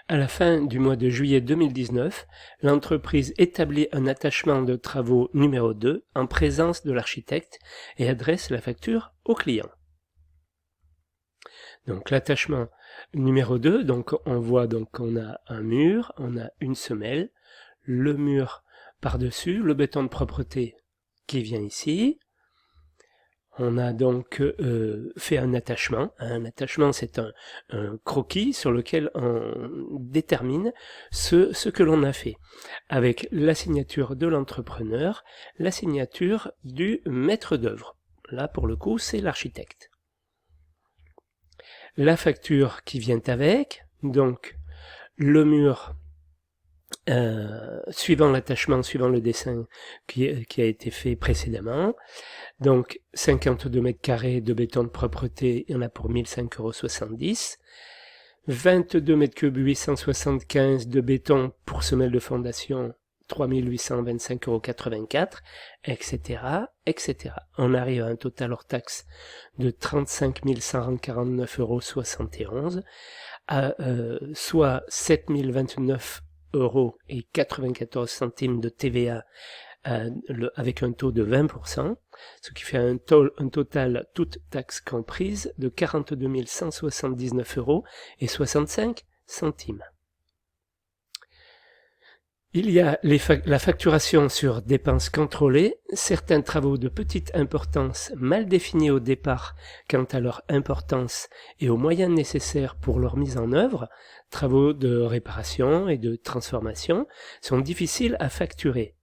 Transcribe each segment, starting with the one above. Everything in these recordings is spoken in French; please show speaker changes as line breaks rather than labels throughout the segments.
À la fin du mois de juillet 2019, l'entreprise établit un attachement de travaux numéro 2 en présence de l'architecte et adresse la facture au client. Donc l'attachement numéro 2, donc on voit qu'on a un mur, on a une semelle, le mur par-dessus, le béton de propreté qui vient ici. On a donc fait un attachement. Un attachement, c'est un croquis sur lequel on détermine ce que l'on a fait, avec la signature de l'entrepreneur, la signature du maître d'œuvre. Là, pour le coup, c'est l'architecte. La facture qui vient avec, donc le mur, suivant l'attachement, suivant le dessin qui a été fait précédemment. Donc 52 mètres carrés de béton de propreté, il y en a pour 1 570 €. 22 mètres cubes 875 de béton pour semelle de fondation, 3 825,84 €, etc., etc. On arrive à un total hors taxe de 35 149,71 €, soit 7 029,94 € de TVA avec un taux de 20%, ce qui fait un total, toute taxe comprise, de 42 179,65 €. Il y a la facturation sur dépenses contrôlées, certains travaux de petite importance mal définis au départ quant à leur importance et aux moyens nécessaires pour leur mise en œuvre, travaux de réparation et de transformation, sont difficiles à facturer.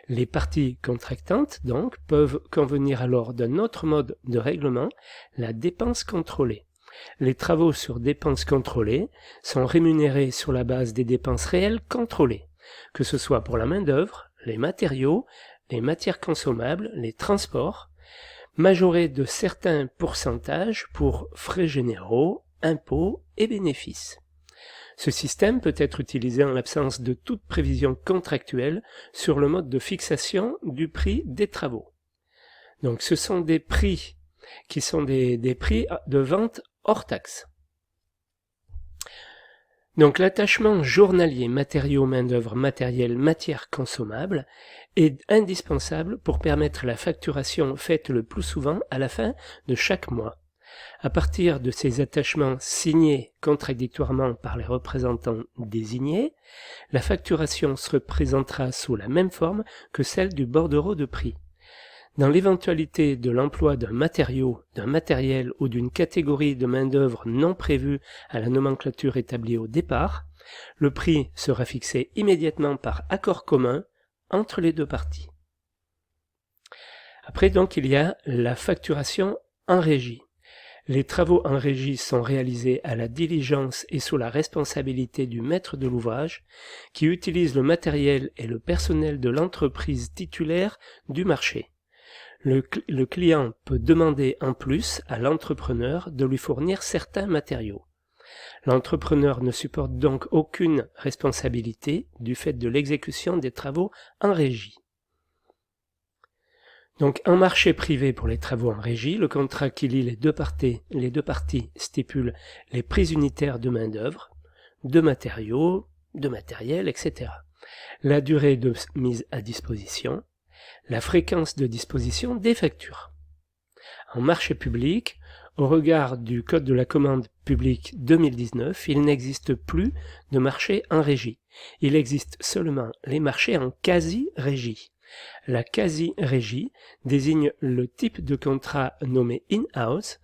Les parties contractantes, donc, peuvent convenir alors d'un autre mode de règlement, la dépense contrôlée. Les travaux sur dépenses contrôlées sont rémunérés sur la base des dépenses réelles contrôlées, que ce soit pour la main-d'œuvre, les matériaux, les matières consommables, les transports, majorés de certains pourcentages pour frais généraux, impôts et bénéfices. Ce système peut être utilisé en l'absence de toute prévision contractuelle sur le mode de fixation du prix des travaux. Donc ce sont des prix qui sont des prix de vente hors taxe. Donc l'attachement journalier matériaux, main-d'œuvre, matériel, matières consommables est indispensable pour permettre la facturation faite le plus souvent à la fin de chaque mois. À partir de ces attachements signés contradictoirement par les représentants désignés, la facturation se représentera sous la même forme que celle du bordereau de prix. Dans l'éventualité de l'emploi d'un matériau, d'un matériel ou d'une catégorie de main-d'œuvre non prévue à la nomenclature établie au départ, le prix sera fixé immédiatement par accord commun entre les deux parties. Après donc il y a la facturation en régie. Les travaux en régie sont réalisés à la diligence et sous la responsabilité du maître de l'ouvrage, qui utilise le matériel et le personnel de l'entreprise titulaire du marché. Le client peut demander en plus à l'entrepreneur de lui fournir certains matériaux. L'entrepreneur ne supporte donc aucune responsabilité du fait de l'exécution des travaux en régie. Donc, en marché privé pour les travaux en régie, le contrat qui lie les deux parties stipule les prix unitaires de main-d'œuvre, de matériaux, de matériel, etc. La durée de mise à disposition, la fréquence de disposition des factures. En marché public, au regard du Code de la commande publique 2019, il n'existe plus de marché en régie. Il existe seulement les marchés en quasi-régie. La quasi-régie désigne le type de contrat nommé in-house,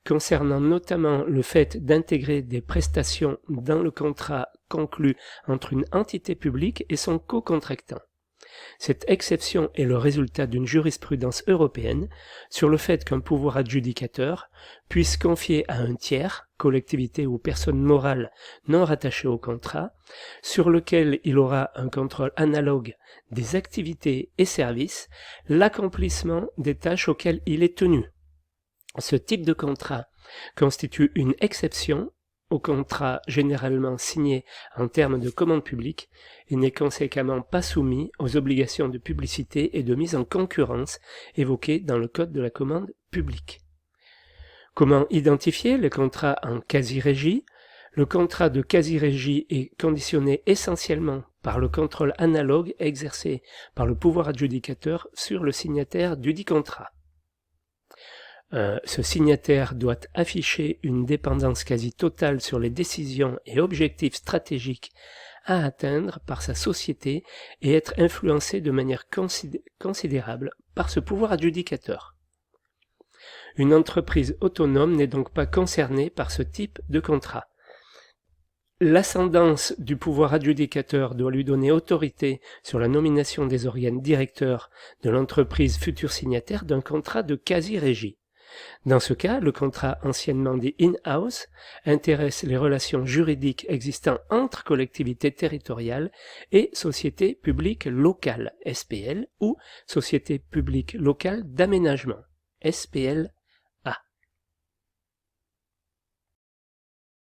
concernant notamment le fait d'intégrer des prestations dans le contrat conclu entre une entité publique et son co-contractant. Cette exception est le résultat d'une jurisprudence européenne sur le fait qu'un pouvoir adjudicateur puisse confier à un tiers, collectivité ou personne morale non rattachée au contrat, sur lequel il aura un contrôle analogue des activités et services, l'accomplissement des tâches auxquelles il est tenu. Ce type de contrat constitue une exception au contrat généralement signé en termes de commande publique et n'est conséquemment pas soumis aux obligations de publicité et de mise en concurrence évoquées dans le Code de la commande publique. Comment identifier les contrats en quasi-régie ? Le contrat de quasi-régie est conditionné essentiellement par le contrôle analogue exercé par le pouvoir adjudicateur sur le signataire dudit contrat. Ce signataire doit afficher une dépendance quasi totale sur les décisions et objectifs stratégiques à atteindre par sa société et être influencé de manière considérable par ce pouvoir adjudicateur. Une entreprise autonome n'est donc pas concernée par ce type de contrat. L'ascendance du pouvoir adjudicateur doit lui donner autorité sur la nomination des organes directeurs de l'entreprise future signataire d'un contrat de quasi-régie. Dans ce cas, le contrat anciennement dit in-house intéresse les relations juridiques existant entre collectivités territoriales et sociétés publiques locales, SPL, ou sociétés publiques locales d'aménagement, SPLA.